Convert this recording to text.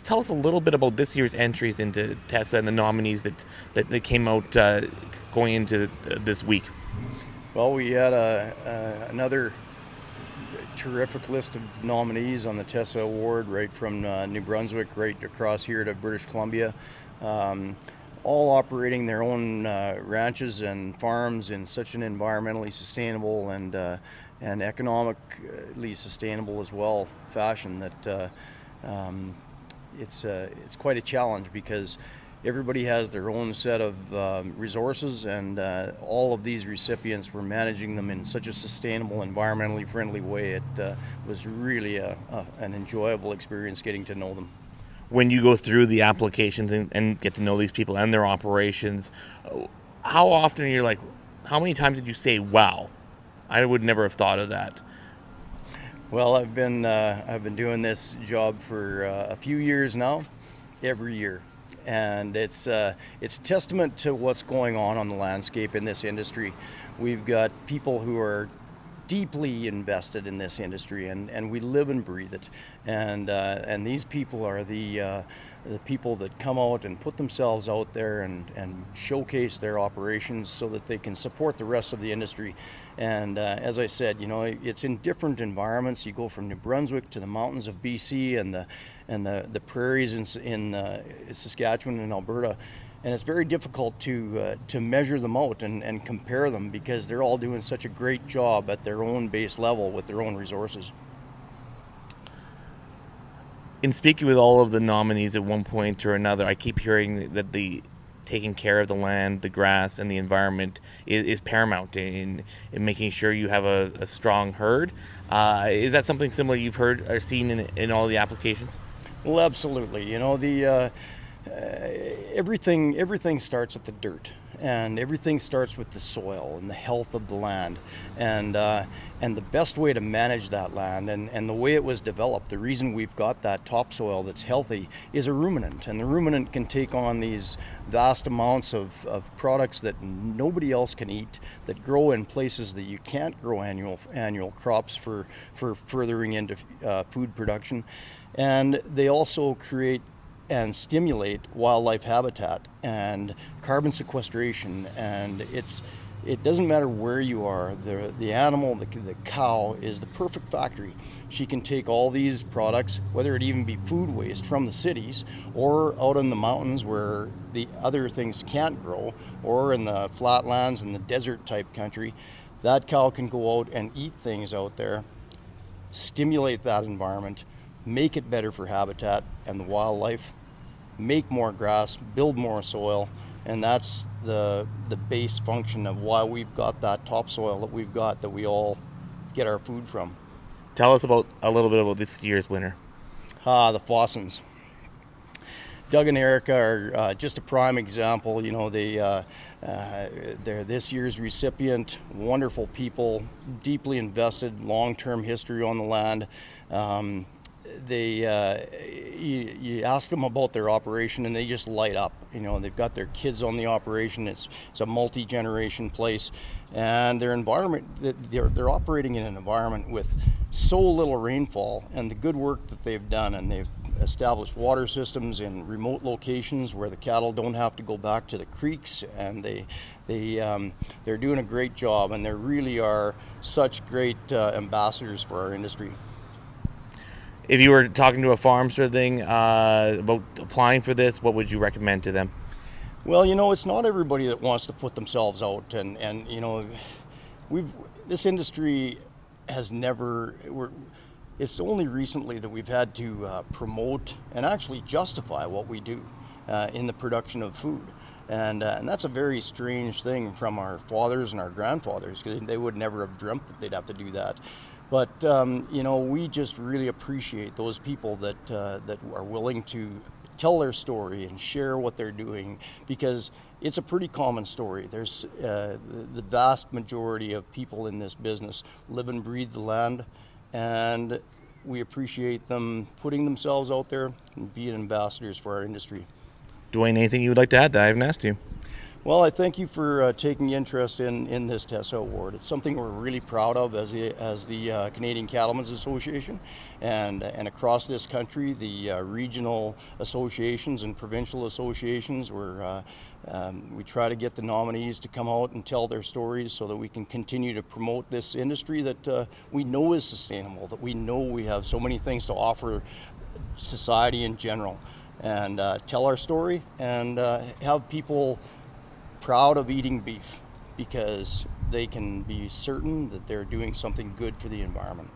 just tell us a little bit about this year's entries into TESA and the nominees that came out going into this week. Well, we had another terrific list of nominees on the TESA Award, right from New Brunswick right across here to British Columbia, all operating their own ranches and farms in such an environmentally sustainable and economically sustainable as well fashion that it's quite a challenge because everybody has their own set of resources, and all of these recipients were managing them in such a sustainable, environmentally friendly way. It was really an enjoyable experience getting to know them. When you go through the applications and get to know these people and their operations, how often are you like, how many times did you say, wow, I would never have thought of that? Well, I've been doing this job for a few years now, every year. And it's a testament to what's going on the landscape in this industry. We've got people who are deeply invested in this industry, and we live and breathe it. And these people are the people that come out and put themselves out there and showcase their operations so that they can support the rest of the industry. And as I said, it's in different environments. You go from New Brunswick to the mountains of BC and the prairies in Saskatchewan and Alberta, and it's very difficult to measure them out and compare them because they're all doing such a great job at their own base level with their own resources. In speaking with all of the nominees at one point or another, I keep hearing that the taking care of the land, the grass, and the environment is paramount in making sure you have a strong herd. Is that something similar you've heard or seen in all the applications? Well, absolutely. Everything starts at the dirt, and everything starts with the soil and the health of the land, and the best way to manage that land and the way it was developed. The reason we've got that topsoil that's healthy is a ruminant, and the ruminant can take on these vast amounts of products that nobody else can eat, that grow in places that you can't grow annual crops for furthering into food production, and they also create and stimulate wildlife habitat and carbon sequestration. And it doesn't matter where you are, the animal, the cow is the perfect factory. She can take all these products, whether it even be food waste from the cities or out in the mountains where the other things can't grow, or in the flatlands and the desert type country. That cow can go out and eat things out there, stimulate that environment, make it better for habitat and the wildlife, make more grass, build more soil, and that's the base function of why we've got that topsoil that we've got, that we all get our food from. Tell us a little bit about this year's winner. The Fossens. Doug and Erika are just a prime example. They're this year's recipient. Wonderful people, deeply invested, long-term history on the land. You ask them about their operation and they just light up. They've got their kids on the operation. It's a multi-generation place, and their environment, they're operating in an environment with so little rainfall, and the good work that they've done, and they've established water systems in remote locations where the cattle don't have to go back to the creeks, and they're doing a great job, and they really are such great ambassadors for our industry. If you were talking to a farm sort of thing about applying for this, what would you recommend to them? Well, it's not everybody that wants to put themselves out, and this industry has never. It's only recently that we've had to promote and actually justify what we do in the production of food. And that's a very strange thing from our fathers and our grandfathers, because they would never have dreamt that they'd have to do that. But we just really appreciate those people that are willing to tell their story and share what they're doing, because it's a pretty common story. There's the vast majority of people in this business live and breathe the land, and we appreciate them putting themselves out there and being ambassadors for our industry. Duane, anything you would like to add that I haven't asked you? Well, I thank you for taking interest in this TESA award. It's something we're really proud of as the Canadian Cattlemen's Association, and across this country, the regional associations and provincial associations. We try to get the nominees to come out and tell their stories so that we can continue to promote this industry that we know is sustainable, that we know we have so many things to offer society in general, and tell our story and have people proud of eating beef because they can be certain that they're doing something good for the environment.